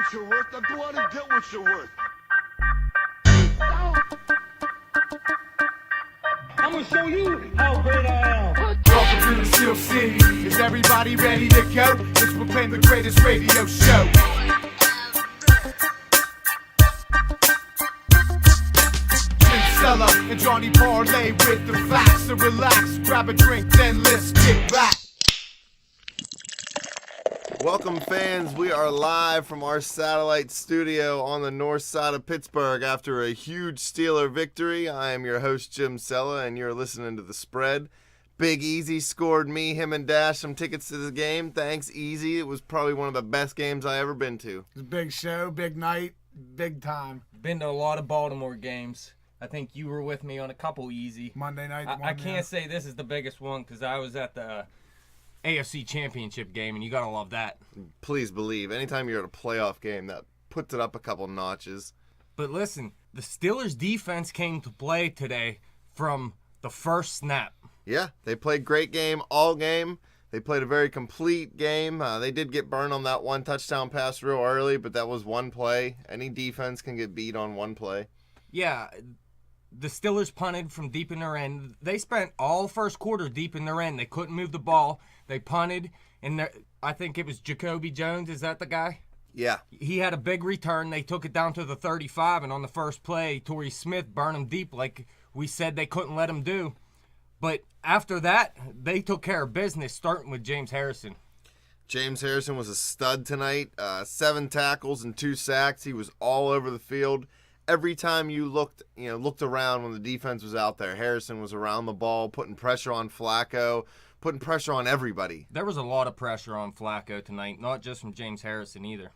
what you're worth. Now go out and get what you're worth. I'm gonna show you how great I am. Welcome to the Steel City. Is everybody ready to go? This will play the greatest radio show. Jim Cella and Johnny Parlay with the facts. So relax, grab a drink, then let's get back. Welcome, fans. We are live from our satellite studio on the north side of Pittsburgh after a huge Steeler victory. I am your host, Jim Cella, and you're listening to The Spread. Big Easy scored me, him, and Dash some tickets to the game. Thanks, Easy. It was probably one of the best games I ever been to. It was a big show, big night, big time. Been to a lot of Baltimore games. I think you were with me on a couple, Easy. Monday night. I can't say this is the biggest one because I was at the AFC Championship game, and you gotta love that. Please believe, anytime you're at a playoff game, that puts it up a couple notches. But listen, the Steelers' defense came to play today from the first snap. Yeah, they played great game all game. They played a very complete game. They did get burned on that one touchdown pass real early, but that was one play. Any defense can get beat on one play. Yeah, the Steelers punted from deep in their end. They spent all first quarter deep in their end. They couldn't move the ball. They punted, and I think it was Jacoby Jones. Is that the guy? Yeah. He had a big return. They took it down to the 35, and on the first play, Turi Smith burned him deep like we said they couldn't let him do. But after that, they took care of business, starting with James Harrison. James Harrison was a stud tonight. 7 tackles and 2 sacks. He was all over the field. Every time you looked around when the defense was out there, Harrison was around the ball, putting pressure on Flacco, putting pressure on everybody. There was a lot of pressure on Flacco tonight, not just from James Harrison either.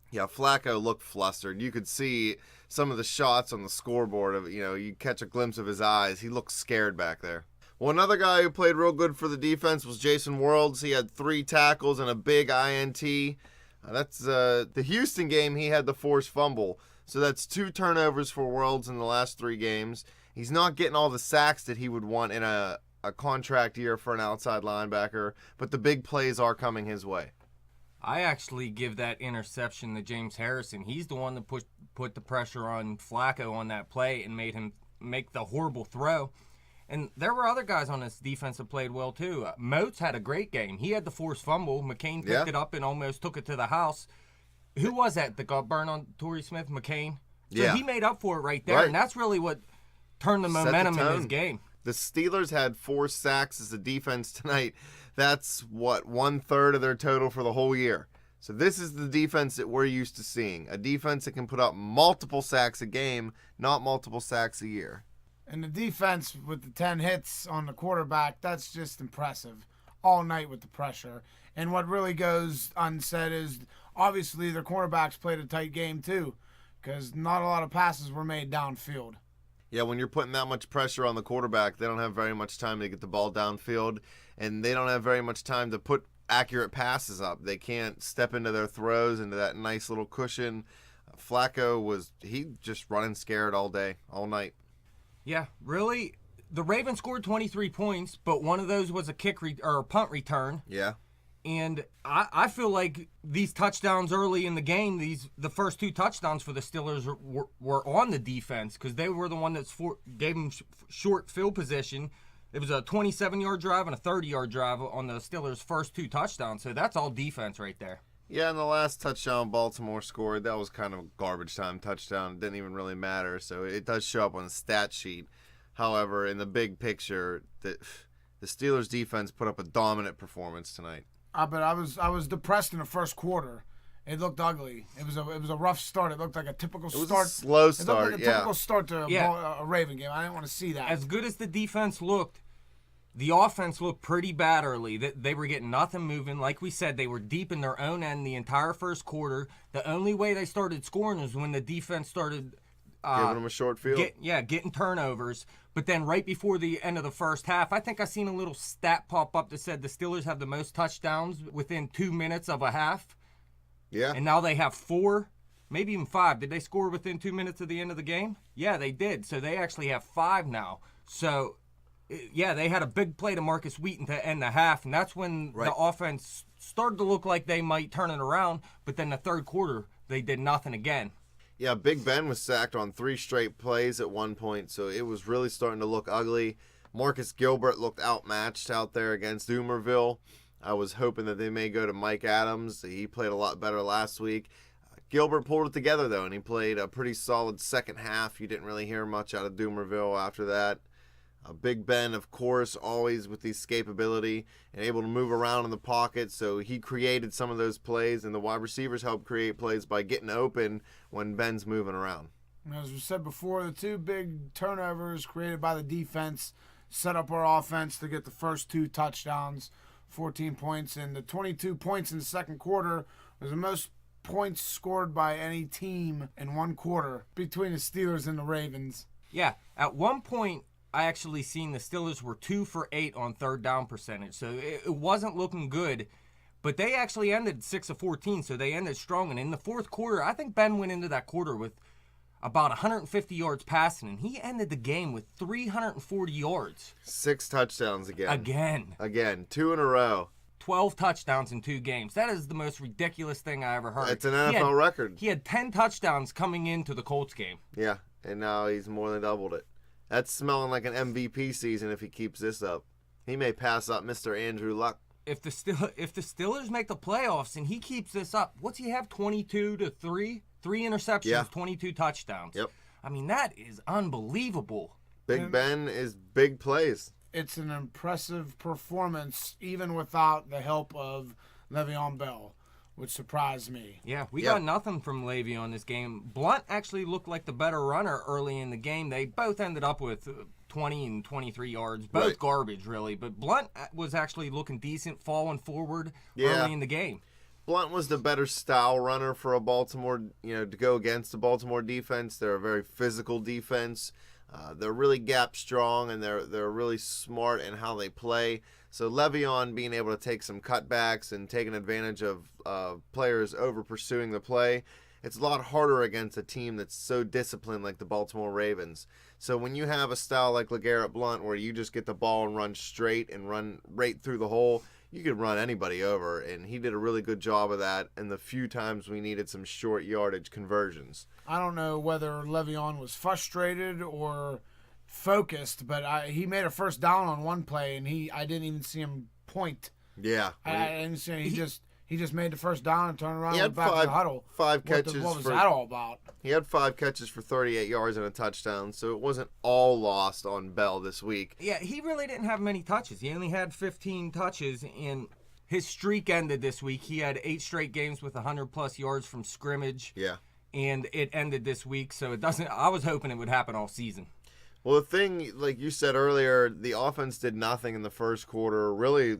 Yeah, Flacco looked flustered. You could see some of the shots on the scoreboard of, you catch a glimpse of his eyes. He looked scared back there. Well, another guy who played real good for the defense was Jason Worlds. He had 3 tackles and a big INT. That's the Houston game. He had the forced fumble. So that's 2 turnovers for Worlds in the last 3 games. He's not getting all the sacks that he would want in a contract year for an outside linebacker, but the big plays are coming his way. I actually give that interception to James Harrison. He's the one that put the pressure on Flacco on that play and made him make the horrible throw. And there were other guys on this defense that played well too. Moats had a great game. He had the forced fumble. McCain picked it up and almost took it to the house. Who was that got burned on Turi Smith? McCain? So he made up for it right there, and that's really what turned the momentum in his game. The Steelers had 4 sacks as a defense tonight. That's, 1/3 of their total for the whole year. So this is the defense that we're used to seeing. A defense that can put up multiple sacks a game, not multiple sacks a year. And the defense with the 10 hits on the quarterback, that's just impressive. All night with the pressure. And what really goes unsaid is obviously their cornerbacks played a tight game too, because not a lot of passes were made downfield. Yeah, when you're putting that much pressure on the quarterback, they don't have very much time to get the ball downfield, and they don't have very much time to put accurate passes up. They can't step into their throws, into that nice little cushion. Flacco he just running scared all day, all night. Yeah, really. The Ravens scored 23 points, but one of those was a or a punt return. Yeah. And I feel like these touchdowns early in the game, the first 2 touchdowns for the Steelers were on the defense because they were the one that gave them short field position. It was a 27-yard drive and a 30-yard drive on the Steelers' first 2 touchdowns. So that's all defense right there. Yeah, and the last touchdown Baltimore scored, that was kind of a garbage time touchdown. It didn't even really matter, so it does show up on the stat sheet. However, in the big picture, the Steelers' defense put up a dominant performance tonight. But I was depressed in the first quarter. It looked ugly. It was a rough start. It looked like a typical start. It was a slow start, It looked like a typical start to a Raven game. I didn't want to see that. As good as the defense looked, the offense looked pretty bad early. They were getting nothing moving. Like we said, they were deep in their own end the entire first quarter. The only way they started scoring was when the defense started giving them a short field. Getting turnovers. But then right before the end of the first half, I think I seen a little stat pop up that said the Steelers have the most touchdowns within 2 minutes of a half. Yeah. And now they have 4, maybe even 5. Did they score within 2 minutes of the end of the game? Yeah, they did. So they actually have 5 now. So, yeah, they had a big play to Marcus Wheaton to end the half, and that's when the offense started to look like they might turn it around. But then the third quarter, they did nothing again. Yeah, Big Ben was sacked on 3 straight plays at one point, so it was really starting to look ugly. Marcus Gilbert looked outmatched out there against Umerville. I was hoping that they may go to Mike Adams. He played a lot better last week. Gilbert pulled it together, though, and he played a pretty solid second half. You didn't really hear much out of Doomerville after that. Big Ben, of course, always with the escapability and able to move around in the pocket, so he created some of those plays, and the wide receivers helped create plays by getting open when Ben's moving around. As we said before, the 2 big turnovers created by the defense set up our offense to get the first 2 touchdowns, 14 points, and the 22 points in the second quarter was the most points scored by any team in one quarter between the Steelers and the Ravens. Yeah, at one point, I actually seen the Steelers were 2 for 8 on third down percentage, so it wasn't looking good. But they actually ended 6 of 14, so they ended strong. And in the fourth quarter, I think Ben went into that quarter with about 150 yards passing, and he ended the game with 340 yards. 6 touchdowns again. Again, 2 in a row. 12 touchdowns in 2 games. That is the most ridiculous thing I ever heard. It's an NFL record. He had 10 touchdowns coming into the Colts game. Yeah, and now he's more than doubled it. That's smelling like an MVP season if he keeps this up. He may pass up Mr. Andrew Luck. If the Steelers make the playoffs and he keeps this up, what's he have, 22 to 3? 3 interceptions, 22 touchdowns. Yep. I mean, that is unbelievable. Big Ben is big plays. It's an impressive performance, even without the help of Le'Veon Bell, which surprised me. Yeah, we got nothing from Le'Veon this game. Blunt actually looked like the better runner early in the game. They both ended up with 20 and 23 yards, both garbage, really. But Blunt was actually looking decent, falling forward early in the game. Blunt was the better style runner for a Baltimore, to go against the Baltimore defense. They're a very physical defense. They're really gap strong, and they're really smart in how they play. So Le'Veon being able to take some cutbacks and taking advantage of players over pursuing the play, it's a lot harder against a team that's so disciplined like the Baltimore Ravens. So when you have a style like LeGarrette Blount where you just get the ball and run straight and run right through the hole, you could run anybody over, and he did a really good job of that in the few times we needed some short yardage conversions. I don't know whether Le'Veon was frustrated or focused, but he made a first down on one play, and I didn't even see him point. Yeah. I didn't see him. He just made the first down and turned around and went back to the huddle. Five catches. What was that all about? He had 5 catches for 38 yards and a touchdown, so it wasn't all lost on Bell this week. Yeah, he really didn't have many touches. He only had 15 touches, and his streak ended this week. He had 8 straight games with 100-plus yards from scrimmage. Yeah. And it ended this week, so it doesn't. I was hoping it would happen all season. Well, the thing, like you said earlier, the offense did nothing in the first quarter. Really,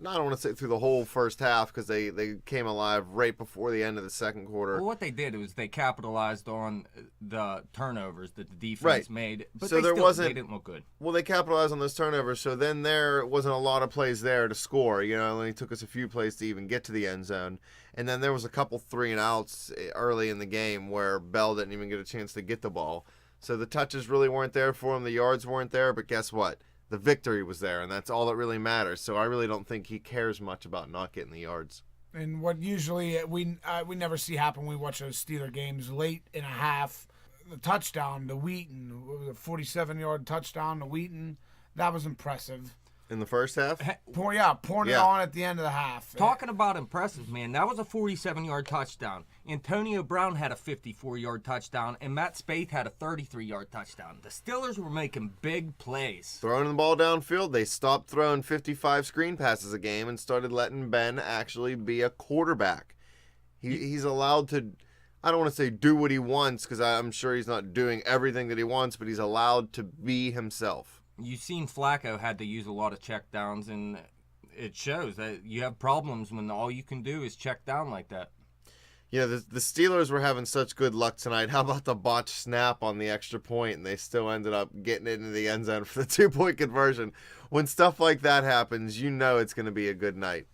I don't want to say through the whole first half because they came alive right before the end of the second quarter. Well, what they did was they capitalized on the turnovers that the defense made, but so they didn't look good. Well, they capitalized on those turnovers, so then there wasn't a lot of plays there to score. It only took us a few plays to even get to the end zone. And then there was a couple 3-and-outs early in the game where Bell didn't even get a chance to get the ball. So the touches really weren't there for him. The yards weren't there, but guess what? The victory was there, and that's all that really matters. So I really don't think he cares much about not getting the yards. And what usually we never see happen when we watch those Steeler games late in a half, the touchdown to Wheaton, the 47-yard touchdown to Wheaton, that was impressive. In the first half? Pouring it on at the end of the half. Talking about impressive, man, that was a 47-yard touchdown. Antonio Brown had a 54-yard touchdown, and Matt Spaeth had a 33-yard touchdown. The Steelers were making big plays. Throwing the ball downfield, they stopped throwing 55 screen passes a game and started letting Ben actually be a quarterback. He's allowed to, I don't want to say do what he wants, because I'm sure he's not doing everything that he wants, but he's allowed to be himself. You've seen Flacco had to use a lot of check downs, and it shows that you have problems when all you can do is check down like that. The Steelers were having such good luck tonight. How about the botched snap on the extra point, and they still ended up getting it into the end zone for the 2-point conversion. When stuff like that happens, it's going to be a good night.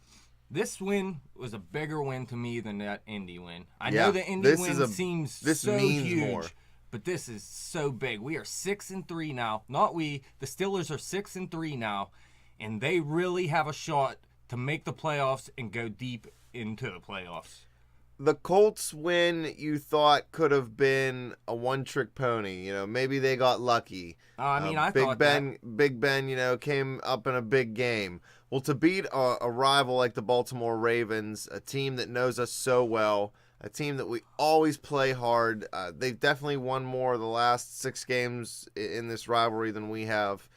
This win was a bigger win to me than that Indy win. I know the Indy win seems so huge. More. But this is so big. We are 6-3 now. Not we. The Steelers are 6-3 now, and they really have a shot to make the playoffs and go deep into the playoffs. The Colts win you thought could have been a one-trick pony. Maybe they got lucky. I Big thought Ben, Big Ben, came up in a big game. Well, to beat a rival like the Baltimore Ravens, a team that knows us so well, a team that we always play hard, they've definitely won more of the last 6 games in this rivalry than we have.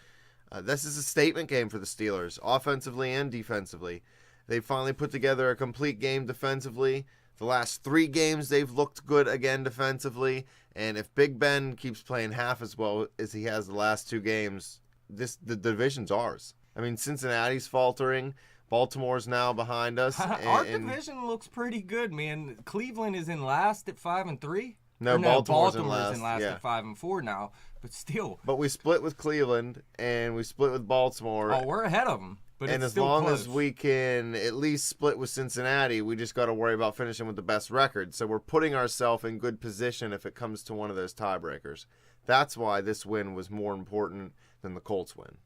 This is a statement game for the Steelers, offensively and defensively. They finally put together a complete game defensively. The last 3 games, they've looked good again defensively. And if Big Ben keeps playing half as well as he has the last 2 games, the division's ours. I mean, Cincinnati's faltering. Baltimore's now behind us. Our division looks pretty good, man. Cleveland is in last at 5-3. No, Baltimore's in last yeah. At 5-4 now. But still. But we split with Cleveland and we split with Baltimore. Oh, we're ahead of them. But and it's as still long close. as we can at least split with Cincinnati, we just got to worry about finishing with the best record. So we're putting ourselves in good position if it comes to one of those tiebreakers. That's why this win was more important than the Colts win.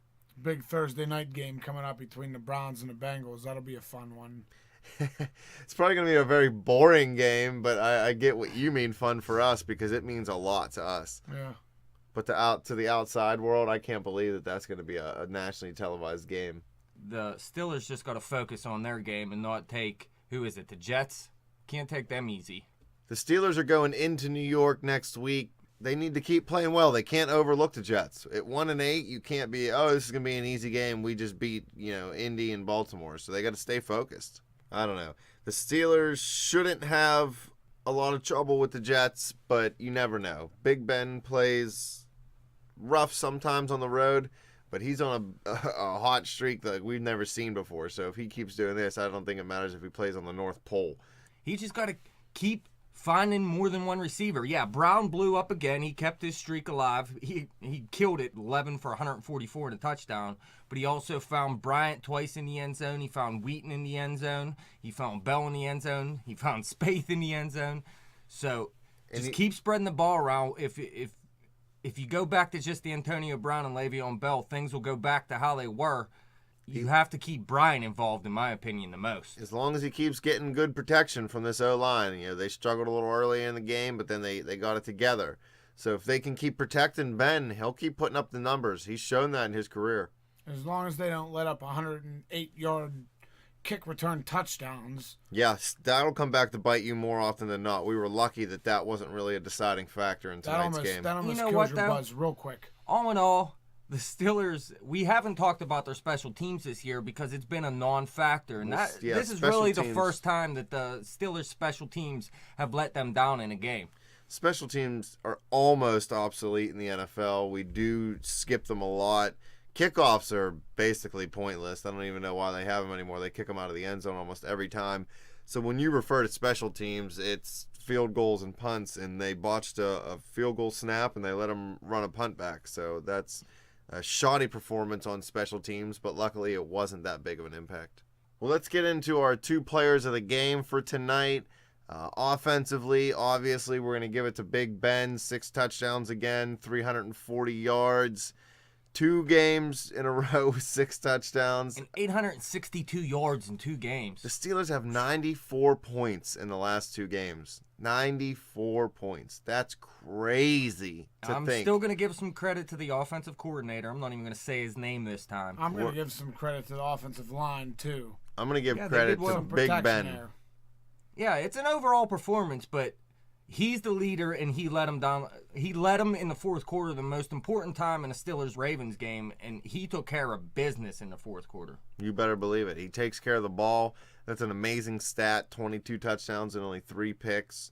Big Thursday night game coming up between the Browns and the Bengals. That'll be a fun one. It's probably going to be a very boring game, but I get what you mean fun for us because it means a lot to us. Yeah. But to the outside world, I can't believe that that's going to be a nationally televised game. The Steelers just got to focus on their game and not take, who is it, the Jets? Can't take them easy. The Steelers are going into New York next week. They need to keep playing well. They can't overlook the Jets. At 1-8, you can't be, this is going to be an easy game. We just beat, Indy and Baltimore. So they got to stay focused. I don't know. The Steelers shouldn't have a lot of trouble with the Jets, but you never know. Big Ben plays rough sometimes on the road, but he's on a hot streak that we've never seen before. So if he keeps doing this, I don't think it matters if he plays on the North Pole. He just got to keep finding more than one receiver. Yeah, Brown blew up again. He kept his streak alive. He killed it, 11 for 144 and a touchdown. But he also found Bryant twice in the end zone. He found Wheaton in the end zone. He found Bell in the end zone. He found Spaeth in the end zone. So just keep spreading the ball around. If you go back to just the Antonio Brown and Le'Veon Bell, things will go back to how they were. You have to keep Bryant involved, in my opinion, the most. As long as he keeps getting good protection from this O-line. They struggled a little early in the game, but then they got it together. So if they can keep protecting Ben, he'll keep putting up the numbers. He's shown that in his career. As long as they don't let up 108-yard kick return touchdowns. Yes, that'll come back to bite you more often than not. We were lucky that wasn't really a deciding factor in tonight's game. That almost kills your buzz real quick. All in all, the Steelers, we haven't talked about their special teams this year because it's been a non-factor. And this is really the first time that the Steelers' special teams have let them down in a game. Special teams are almost obsolete in the NFL. We do skip them a lot. Kickoffs are basically pointless. I don't even know why they have them anymore. They kick them out of the end zone almost every time. So when you refer to special teams, it's field goals and punts, and they botched a field goal snap, and they let them run a punt back. So that's a shoddy performance on special teams, but luckily it wasn't that big of an impact. Well, let's get into our 2 players of the game for tonight. Offensively, obviously, we're going to give it to Big Ben. 6 touchdowns again, 340 yards. 2 games in a row with 6 touchdowns. And 862 yards in 2 games. The Steelers have 94 points in the last 2 games. 94 points. That's crazy to think. I'm still going to give some credit to the offensive coordinator. I'm not even going to say his name this time. I'm going to give some credit to the offensive line, too. I'm going to give credit to Big Ben. There. Yeah, it's an overall performance, but he's the leader, and he let him down. He led him in the fourth quarter, the most important time in the Steelers-Ravens game, and he took care of business in the fourth quarter. You better believe it. He takes care of the ball. That's an amazing stat, 22 touchdowns and only 3 picks.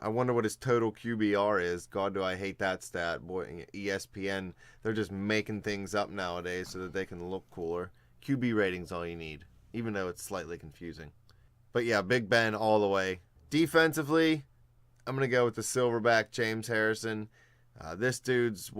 I wonder what his total QBR is. God, do I hate that stat. Boy, ESPN, they're just making things up nowadays so that they can look cooler. QB rating's all you need, even though it's slightly confusing. But yeah, Big Ben all the way. Defensively, I'm going to go with the silverback, James Harrison. This dude's,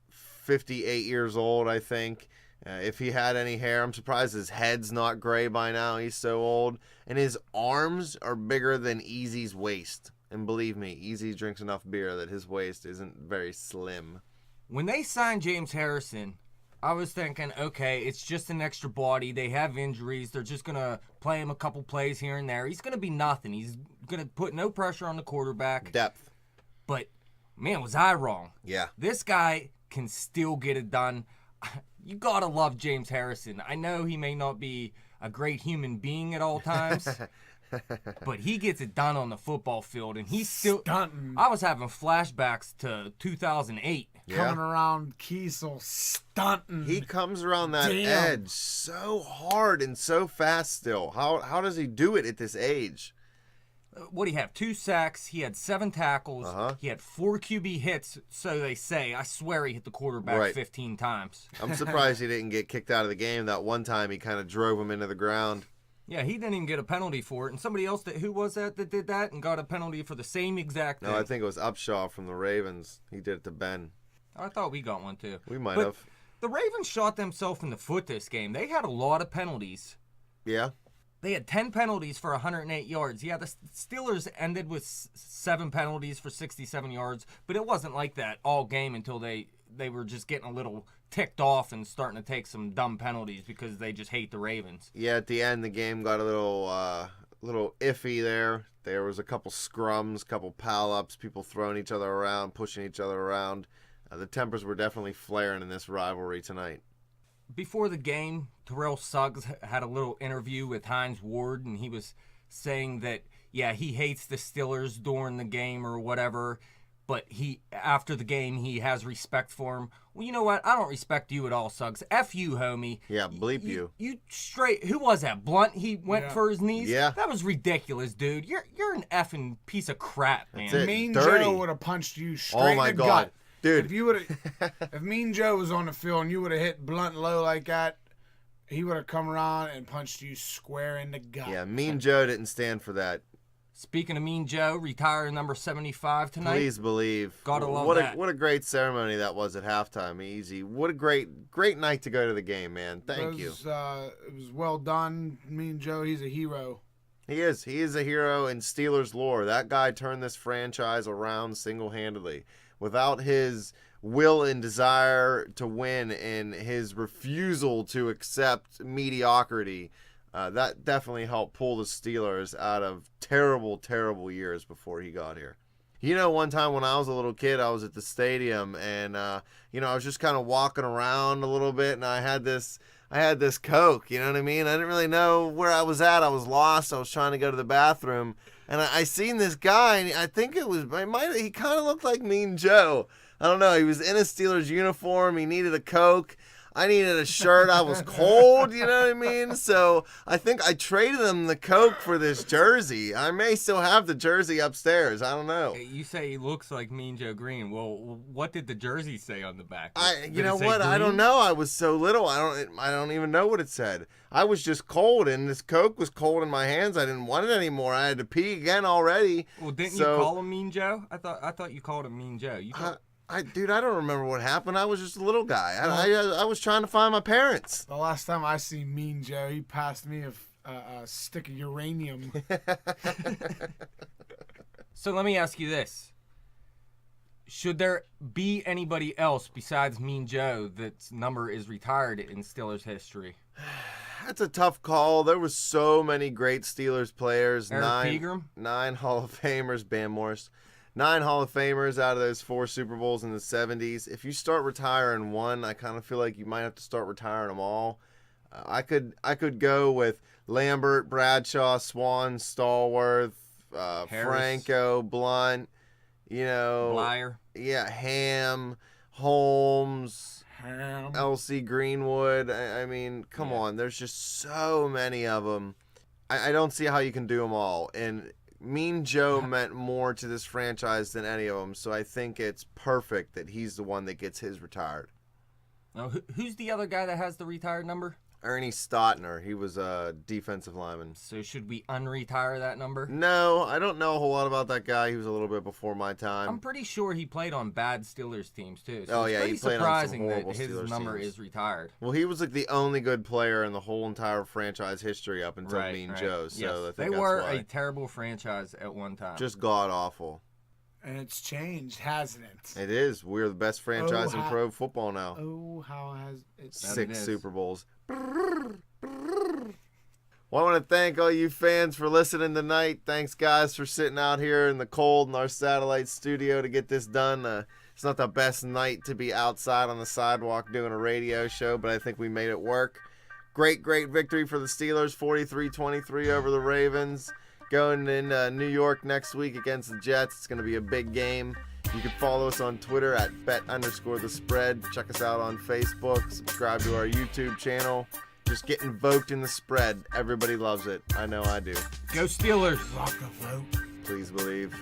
58 years old, I think. If he had any hair, I'm surprised his head's not gray by now. He's so old. And his arms are bigger than Easy's waist. And believe me, Easy drinks enough beer that his waist isn't very slim. When they signed James Harrison, I was thinking, okay, it's just an extra body. They have injuries. They're just going to play him a couple plays here and there. He's going to be nothing. He's going to put no pressure on the quarterback. Depth. But, man, was I wrong. Yeah. This guy can still get it done. You got to love James Harrison. I know he may not be a great human being at all times, but he gets it done on the football field, and he's still Stunting. I was having flashbacks to 2008. Coming around Kiesel, stunting. He comes around that Damn. edge so hard and so fast still. How does he do it at this age? What do you have? 2 sacks. He had 7 tackles. He had 4 QB hits, so they say. I swear he hit the quarterback 15 times. I'm surprised he didn't get kicked out of the game. That one time he kind of drove him into the ground. Yeah, he didn't even get a penalty for it. And somebody else, who was that did that and got a penalty for the same exact thing? No, I think it was Upshaw from the Ravens. He did it to Ben. I thought we got one, too. We might But have. the Ravens shot themselves in the foot this game. They had a lot of penalties. Yeah. They had 10 penalties for 108 yards. Yeah, the Steelers ended with 7 penalties for 67 yards, but it wasn't like that all game until they were just getting a little ticked off and starting to take some dumb penalties because they just hate the Ravens. Yeah, at the end, the game got a little iffy there. There was a couple scrums, couple pile-ups, people throwing each other around, pushing each other around. The tempers were definitely flaring in this rivalry tonight. Before the game, Terrell Suggs had a little interview with Hines Ward, and he was saying that, yeah, he hates the Steelers during the game or whatever, but after the game, he has respect for him. Well, you know what? I don't respect you at all, Suggs. F you, homie. Yeah, bleep you. You straight. Who was that? Blunt? He went for his knees? Yeah. That was ridiculous, dude. You're an effing piece of crap, man. That's it. Mean Dirty. Joe would have punched you straight Oh my in the God. gut. Dude. If you would have, if Mean Joe was on the field and you would have hit Blunt low like that, he would have come around and punched you square in the gut. Yeah, Mean Joe didn't stand for that. Speaking of Mean Joe, retired number 75 tonight. Please believe. Gotta love what that. What a great ceremony that was at halftime. Easy. What a great night to go to the game, man. Thank you. It was well done. Mean Joe, he's a hero. He is. He is a hero in Steelers lore. That guy turned this franchise around single-handedly. Without his will and desire to win and his refusal to accept mediocrity, that definitely helped pull the Steelers out of terrible, terrible years before he got here. You know, one time when I was a little kid, I was at the stadium and, I was just kind of walking around a little bit and I had this Coke, you know what I mean? I didn't really know where I was at. I was lost. I was trying to go to the bathroom and I seen this guy and I think he kind of looked like Mean Joe. I don't know. He was in a Steelers uniform. He needed a Coke. I needed a shirt. I was cold, you know what I mean? So I think I traded him the Coke for this jersey. I may still have the jersey upstairs. I don't know. You say he looks like Mean Joe Greene. Well, what did the jersey say on the back? You know what? I don't know. I was so little. I don't even know what it said. I was just cold, and this Coke was cold in my hands. I didn't want it anymore. I had to pee again already. Well, didn't you call him Mean Joe? I thought you called him Mean Joe. Dude, I don't remember what happened. I was just a little guy. I was trying to find my parents. The last time I seen Mean Joe, he passed me a stick of uranium. So let me ask you this. Should there be anybody else besides Mean Joe that's number is retired in Steelers history? That's a tough call. There were so many great Steelers players. Eric Pegram? 9 Hall of Famers, Bam Morris. 9 Hall of Famers out of those 4 Super Bowls in the 70s. If you start retiring one, I kind of feel like you might have to start retiring them all. I could go with Lambert, Bradshaw, Swan, Stallworth, Franco, Blunt, Blyer. Yeah, Ham, Holmes, L.C. Greenwood. I mean, come on. There's just so many of them. I don't see how you can do them all. And Mean Joe meant more to this franchise than any of them, so I think it's perfect that he's the one that gets his retired. Now, who's the other guy that has the retired number? Ernie Stotner. He was a defensive lineman. So should we unretire that number? No, I don't know a whole lot about that guy. He was a little bit before my time. I'm pretty sure he played on bad Steelers teams, too. Oh, So yeah, it's he played on some surprising that horrible his Steelers number teams. is retired. Well, he was like the only good player in the whole entire franchise history up until Mean Joe. So Yes. I think They that's were why. a terrible franchise at one time. Just god awful. And it's changed, hasn't it? It is. We're the best franchise in pro football now. Oh, how has it? 6 Super Bowls. Well, I want to thank all you fans for listening tonight. Thanks, guys, for sitting out here in the cold in our satellite studio to get this done. It's not the best night to be outside on the sidewalk doing a radio show, but I think we made it work. Great victory for the Steelers, 43-23 over the Ravens. Going in New York next week against the Jets. It's going to be a big game. You can follow us on Twitter at bet_the_spread. Check us out on Facebook. Subscribe to our YouTube channel. Just get invoked in the spread. Everybody loves it. I know I do. Go Steelers. Rock the vote. Please believe.